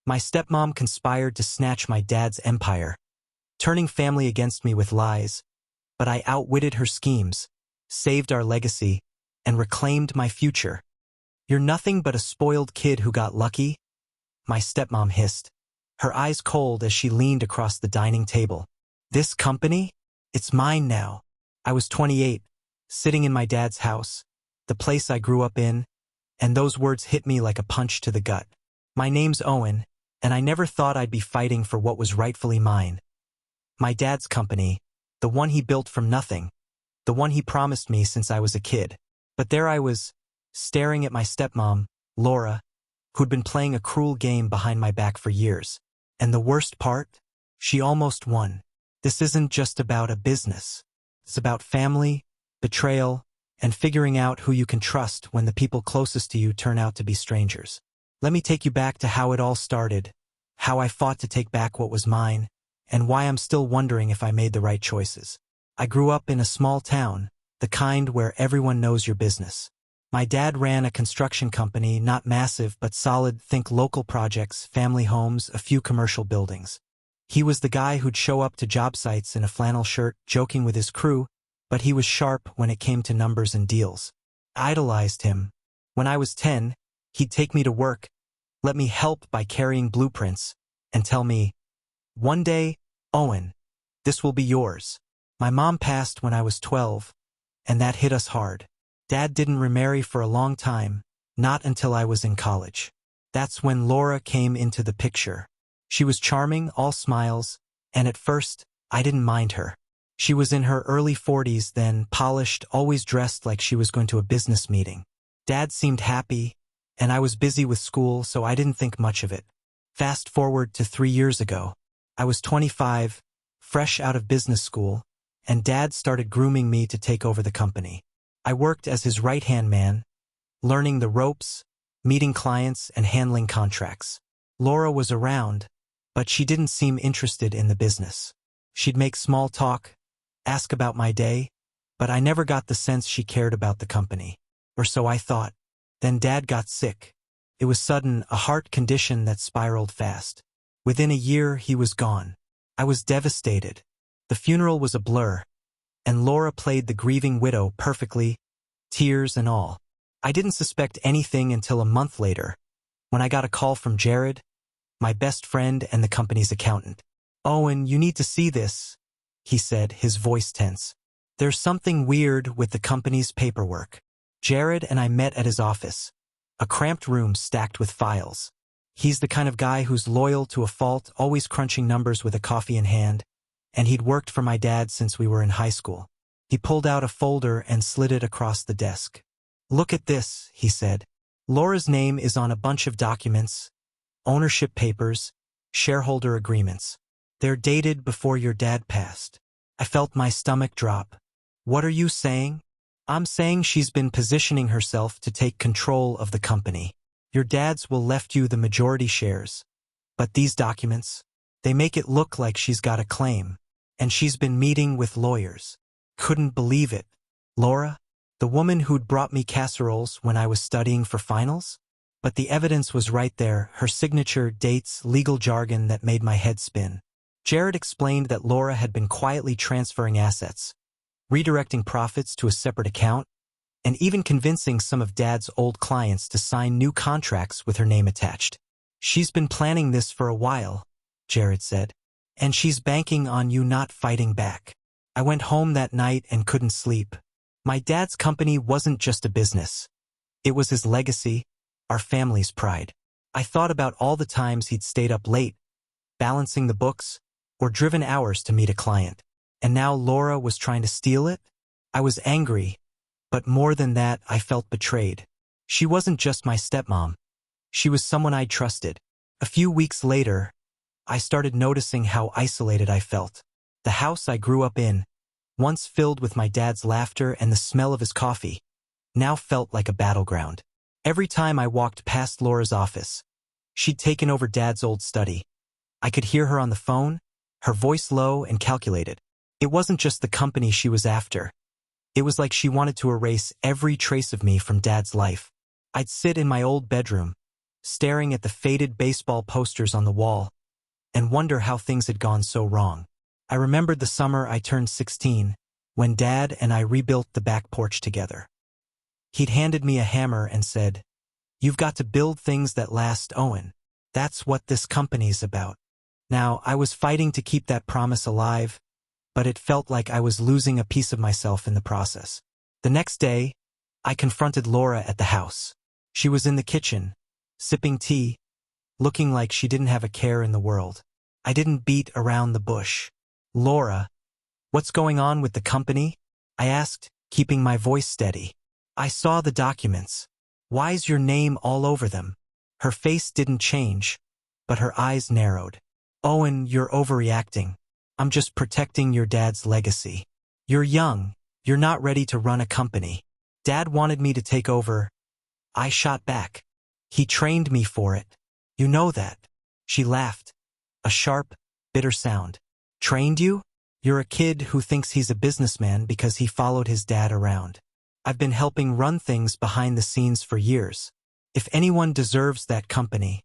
My stepmom conspired to snatch my dad's empire, turning family against me with lies, but I outwitted her schemes, saved our legacy, and reclaimed my future. You're nothing but a spoiled kid who got lucky, my stepmom hissed, her eyes cold as she leaned across the dining table. This company? It's mine now. I was 28, sitting in my dad's house, the place I grew up in, and those words hit me like a punch to the gut. My name's Owen, and I never thought I'd be fighting for what was rightfully mine. My dad's company, the one he built from nothing, the one he promised me since I was a kid. But there I was, staring at my stepmom, Laura, who'd been playing a cruel game behind my back for years. And the worst part? She almost won. This isn't just about a business. It's about family, betrayal, and figuring out who you can trust when the people closest to you turn out to be strangers. Let me take you back to how it all started, how I fought to take back what was mine, and why I'm still wondering if I made the right choices. I grew up in a small town, the kind where everyone knows your business. My dad ran a construction company, not massive but solid, think local projects, family homes, a few commercial buildings. He was the guy who'd show up to job sites in a flannel shirt, joking with his crew, but he was sharp when it came to numbers and deals. I idolized him. When I was 10, he'd take me to work, let me help by carrying blueprints, and tell me, "One day, Owen, this will be yours." My mom passed when I was 12, and that hit us hard. Dad didn't remarry for a long time, not until I was in college. That's when Laura came into the picture. She was charming, all smiles, and at first, I didn't mind her. She was in her early 40s then, polished, always dressed like she was going to a business meeting. Dad seemed happy, and I was busy with school, so I didn't think much of it. Fast forward to 3 years ago. I was 25, fresh out of business school, and Dad started grooming me to take over the company. I worked as his right-hand man, learning the ropes, meeting clients, and handling contracts. Laura was around, but she didn't seem interested in the business. She'd make small talk, ask about my day, but I never got the sense she cared about the company. Or so I thought. Then Dad got sick. It was sudden, a heart condition that spiraled fast. Within a year, he was gone. I was devastated. The funeral was a blur, and Laura played the grieving widow perfectly, tears and all. I didn't suspect anything until a month later, when I got a call from Jared, my best friend and the company's accountant. "Owen, you need to see this," he said, his voice tense. "There's something weird with the company's paperwork." Jared and I met at his office, a cramped room stacked with files. He's the kind of guy who's loyal to a fault, always crunching numbers with a coffee in hand, and he'd worked for my dad since we were in high school. He pulled out a folder and slid it across the desk. "Look at this," he said. "Laura's name is on a bunch of documents, ownership papers, shareholder agreements. They're dated before your dad passed." I felt my stomach drop. "What are you saying?" "I'm saying she's been positioning herself to take control of the company. Your dad's will left you the majority shares. But these documents, they make it look like she's got a claim. And she's been meeting with lawyers." Couldn't believe it. Laura? The woman who'd brought me casseroles when I was studying for finals? But the evidence was right there, her signature, dates, legal jargon that made my head spin. Jared explained that Laura had been quietly transferring assets, redirecting profits to a separate account, and even convincing some of Dad's old clients to sign new contracts with her name attached. "She's been planning this for a while," Jared said. "And she's banking on you not fighting back." I went home that night and couldn't sleep. My dad's company wasn't just a business. It was his legacy, our family's pride. I thought about all the times he'd stayed up late, balancing the books, or driven hours to meet a client. And now Laura was trying to steal it? I was angry, but more than that, I felt betrayed. She wasn't just my stepmom. She was someone I trusted. A few weeks later, I started noticing how isolated I felt. The house I grew up in, once filled with my dad's laughter and the smell of his coffee, now felt like a battleground. Every time I walked past Laura's office, she'd taken over Dad's old study. I could hear her on the phone, her voice low and calculated. It wasn't just the company she was after. It was like she wanted to erase every trace of me from Dad's life. I'd sit in my old bedroom, staring at the faded baseball posters on the wall, and wonder how things had gone so wrong. I remembered the summer I turned 16, when Dad and I rebuilt the back porch together. He'd handed me a hammer and said, "You've got to build things that last, Owen. That's what this company's about." Now, I was fighting to keep that promise alive, but it felt like I was losing a piece of myself in the process. The next day, I confronted Laura at the house. She was in the kitchen, sipping tea, looking like she didn't have a care in the world. I didn't beat around the bush. "Laura, what's going on with the company?" I asked, keeping my voice steady. "I saw the documents. Why's your name all over them?" Her face didn't change, but her eyes narrowed. "Owen, you're overreacting. I'm just protecting your dad's legacy. You're young. You're not ready to run a company. Dad wanted me to take over." I shot back. "He trained me for it. You know that." She laughed, a sharp, bitter sound. "Trained you? You're a kid who thinks he's a businessman because he followed his dad around. I've been helping run things behind the scenes for years. If anyone deserves that company,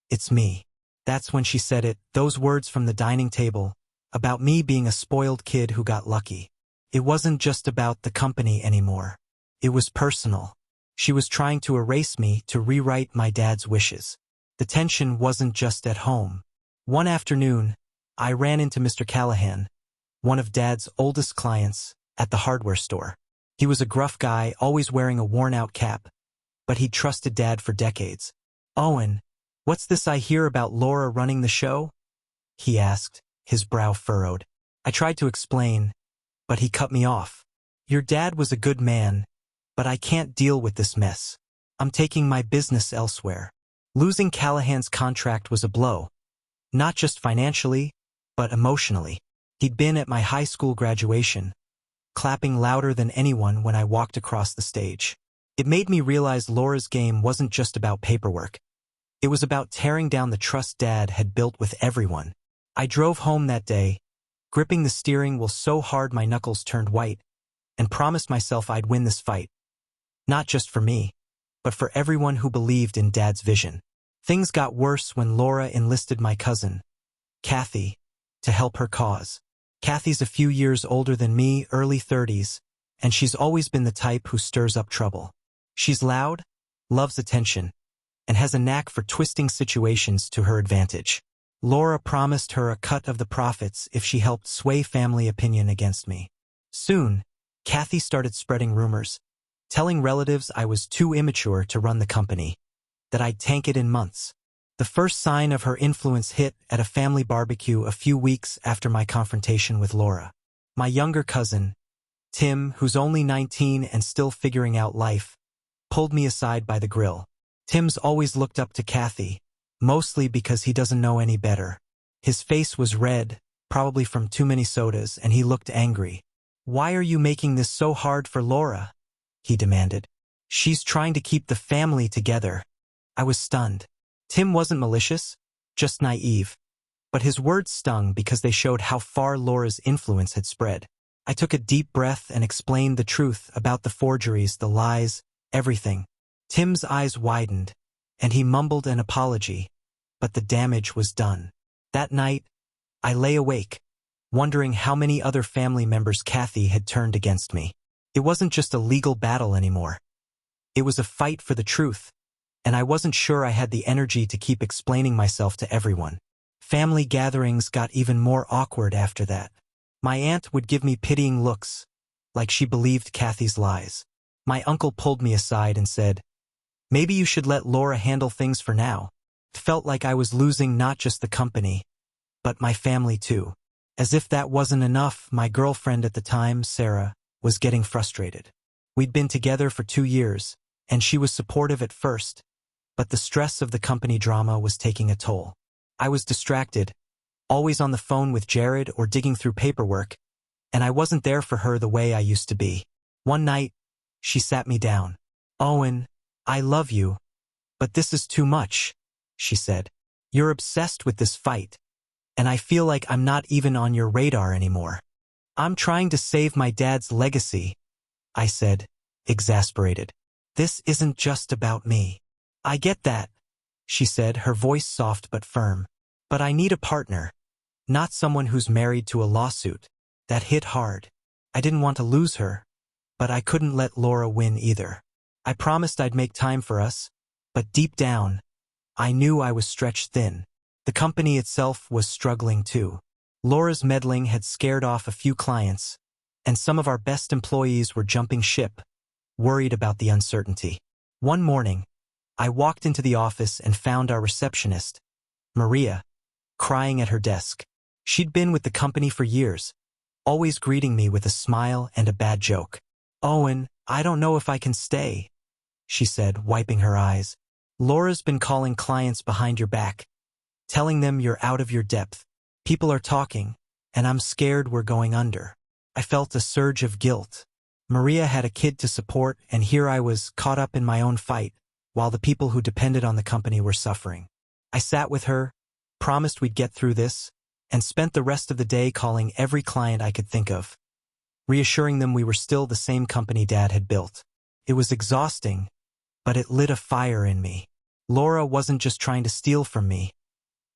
it's me." That's when she said it, those words from the dining table, about me being a spoiled kid who got lucky. It wasn't just about the company anymore. It was personal. She was trying to erase me, to rewrite my dad's wishes. The tension wasn't just at home. One afternoon, I ran into Mr. Callahan, one of Dad's oldest clients, at the hardware store. He was a gruff guy, always wearing a worn-out cap, but he'd trusted Dad for decades. "Owen, what's this I hear about Laura running the show?" he asked, his brow furrowed. I tried to explain, but he cut me off. "Your dad was a good man, but I can't deal with this mess. I'm taking my business elsewhere." Losing Callahan's contract was a blow, not just financially, but emotionally. He'd been at my high school graduation, clapping louder than anyone when I walked across the stage. It made me realize Laura's game wasn't just about paperwork. It was about tearing down the trust Dad had built with everyone. I drove home that day, gripping the steering wheel so hard my knuckles turned white, and promised myself I'd win this fight. Not just for me, but for everyone who believed in Dad's vision. Things got worse when Laura enlisted my cousin, Kathy, to help her cause. Kathy's a few years older than me, early 30s, and she's always been the type who stirs up trouble. She's loud, loves attention, and has a knack for twisting situations to her advantage. Laura promised her a cut of the profits if she helped sway family opinion against me. Soon, Kathy started spreading rumors, telling relatives I was too immature to run the company, that I'd tank it in months. The first sign of her influence hit at a family barbecue a few weeks after my confrontation with Laura. My younger cousin, Tim, who's only 19 and still figuring out life, pulled me aside by the grill. Tim's always looked up to Kathy, mostly because he doesn't know any better. His face was red, probably from too many sodas, and he looked angry. "Why are you making this so hard for Laura?" he demanded. "She's trying to keep the family together." I was stunned. Tim wasn't malicious, just naive. But his words stung because they showed how far Laura's influence had spread. I took a deep breath and explained the truth about the forgeries, the lies, everything. Tim's eyes widened, and he mumbled an apology, but the damage was done. That night, I lay awake, wondering how many other family members Kathy had turned against me. It wasn't just a legal battle anymore. It was a fight for the truth, and I wasn't sure I had the energy to keep explaining myself to everyone. Family gatherings got even more awkward after that. My aunt would give me pitying looks, like she believed Kathy's lies. My uncle pulled me aside and said, "Maybe you should let Laura handle things for now." It felt like I was losing not just the company, but my family too. As if that wasn't enough, my girlfriend at the time, Sarah, was getting frustrated. We'd been together for 2 years, and she was supportive at first, but the stress of the company drama was taking a toll. I was distracted, always on the phone with Jared or digging through paperwork, and I wasn't there for her the way I used to be. One night, she sat me down. "Owen, I love you, but this is too much," she said. "You're obsessed with this fight, and I feel like I'm not even on your radar anymore." "I'm trying to save my dad's legacy," I said, exasperated. "This isn't just about me." "I get that," she said, her voice soft but firm. But I need a partner. Not someone who's married to a lawsuit. That hit hard. I didn't want to lose her, but I couldn't let Laura win either. I promised I'd make time for us, but deep down, I knew I was stretched thin. The company itself was struggling too. Laura's meddling had scared off a few clients, and some of our best employees were jumping ship, worried about the uncertainty. One morning, I walked into the office and found our receptionist, Maria, crying at her desk. She'd been with the company for years, always greeting me with a smile and a bad joke. "Owen, I don't know if I can stay," she said, wiping her eyes. "Laura's been calling clients behind your back, telling them you're out of your depth. People are talking, and I'm scared we're going under." I felt a surge of guilt. Maria had a kid to support, and here I was caught up in my own fight, while the people who depended on the company were suffering. I sat with her, promised we'd get through this, and spent the rest of the day calling every client I could think of, reassuring them we were still the same company Dad had built. It was exhausting, but it lit a fire in me. Laura wasn't just trying to steal from me.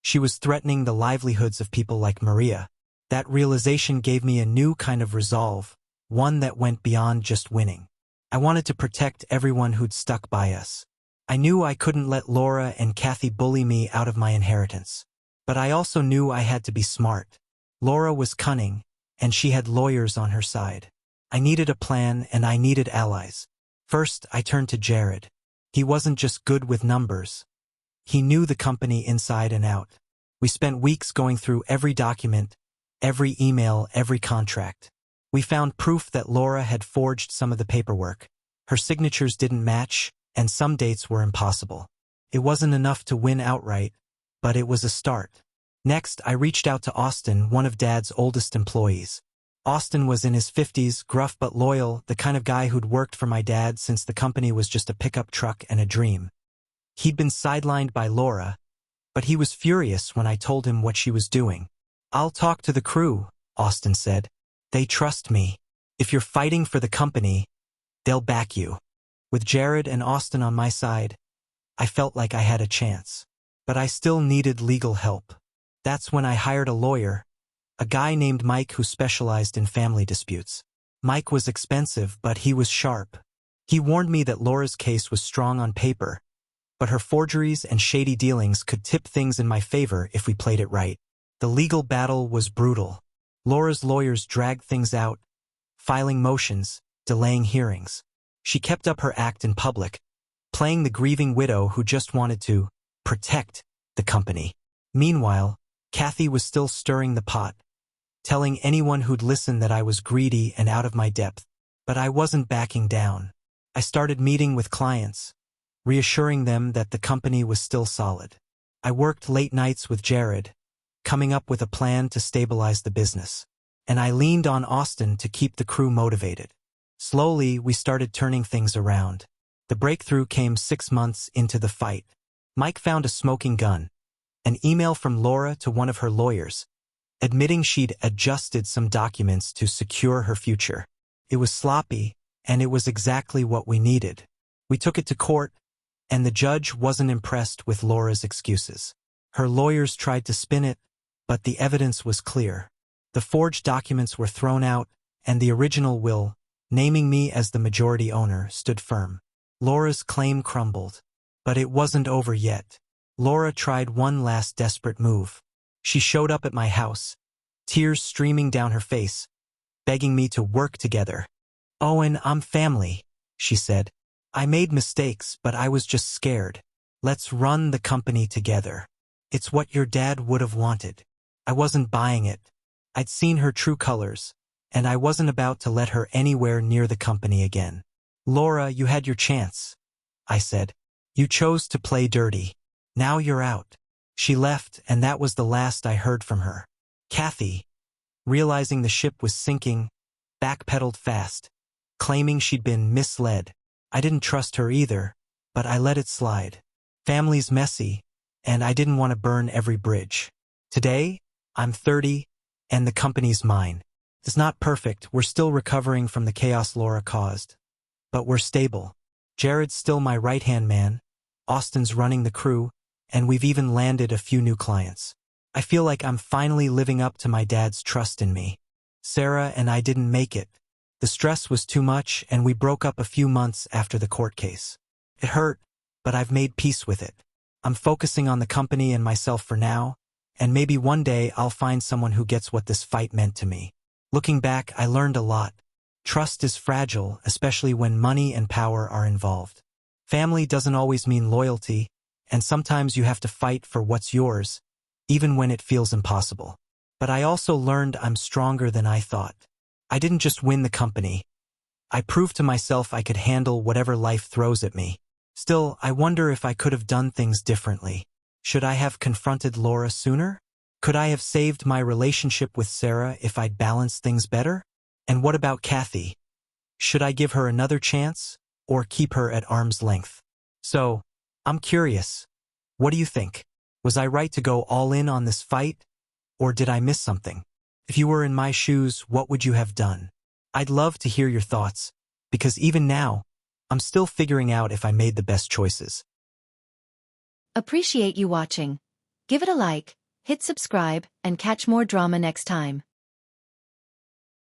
She was threatening the livelihoods of people like Maria. That realization gave me a new kind of resolve, one that went beyond just winning. I wanted to protect everyone who'd stuck by us. I knew I couldn't let Laura and Kathy bully me out of my inheritance. But I also knew I had to be smart. Laura was cunning, and she had lawyers on her side. I needed a plan, and I needed allies. First, I turned to Jared. He wasn't just good with numbers. He knew the company inside and out. We spent weeks going through every document, every email, every contract. We found proof that Laura had forged some of the paperwork. Her signatures didn't match, and some dates were impossible. It wasn't enough to win outright, but it was a start. Next, I reached out to Austin, one of Dad's oldest employees. Austin was in his 50s, gruff but loyal, the kind of guy who'd worked for my dad since the company was just a pickup truck and a dream. He'd been sidelined by Laura, but he was furious when I told him what she was doing. "I'll talk to the crew," Austin said. "They trust me. If you're fighting for the company, they'll back you." With Jared and Austin on my side, I felt like I had a chance. But I still needed legal help. That's when I hired a lawyer, a guy named Mike who specialized in family disputes. Mike was expensive, but he was sharp. He warned me that Laura's case was strong on paper, but her forgeries and shady dealings could tip things in my favor if we played it right. The legal battle was brutal. Laura's lawyers dragged things out, filing motions, delaying hearings. She kept up her act in public, playing the grieving widow who just wanted to protect the company. Meanwhile, Kathy was still stirring the pot, telling anyone who'd listen that I was greedy and out of my depth. But I wasn't backing down. I started meeting with clients, reassuring them that the company was still solid. I worked late nights with Jared, coming up with a plan to stabilize the business. And I leaned on Austin to keep the crew motivated. Slowly, we started turning things around. The breakthrough came 6 months into the fight. Mike found a smoking gun, an email from Laura to one of her lawyers, admitting she'd adjusted some documents to secure her future. It was sloppy, and it was exactly what we needed. We took it to court, and the judge wasn't impressed with Laura's excuses. Her lawyers tried to spin it, but the evidence was clear. The forged documents were thrown out, and the original will, naming me as the majority owner, stood firm. Laura's claim crumbled. But it wasn't over yet. Laura tried one last desperate move. She showed up at my house, tears streaming down her face, begging me to work together. "Owen, I'm family," she said. "I made mistakes, but I was just scared. Let's run the company together. It's what your dad would have wanted." I wasn't buying it. I'd seen her true colors, and I wasn't about to let her anywhere near the company again. "Laura, you had your chance," I said. "You chose to play dirty. Now you're out." She left, and that was the last I heard from her. Kathy, realizing the ship was sinking, backpedaled fast, claiming she'd been misled. I didn't trust her either, but I let it slide. Family's messy, and I didn't want to burn every bridge. Today, I'm 30, and the company's mine. It's not perfect, we're still recovering from the chaos Laura caused. But we're stable. Jared's still my right-hand man, Austin's running the crew, and we've even landed a few new clients. I feel like I'm finally living up to my dad's trust in me. Sarah and I didn't make it. The stress was too much, and we broke up a few months after the court case. It hurt, but I've made peace with it. I'm focusing on the company and myself for now, and maybe one day I'll find someone who gets what this fight meant to me. Looking back, I learned a lot. Trust is fragile, especially when money and power are involved. Family doesn't always mean loyalty, and sometimes you have to fight for what's yours, even when it feels impossible. But I also learned I'm stronger than I thought. I didn't just win the company. I proved to myself I could handle whatever life throws at me. Still, I wonder if I could have done things differently. Should I have confronted Laura sooner? Could I have saved my relationship with Sarah if I'd balanced things better? And what about Kathy? Should I give her another chance, or keep her at arm's length? So, I'm curious. What do you think? Was I right to go all in on this fight, or did I miss something? If you were in my shoes, what would you have done? I'd love to hear your thoughts, because even now, I'm still figuring out if I made the best choices. Appreciate you watching. Give it a like, hit subscribe, and catch more drama next time.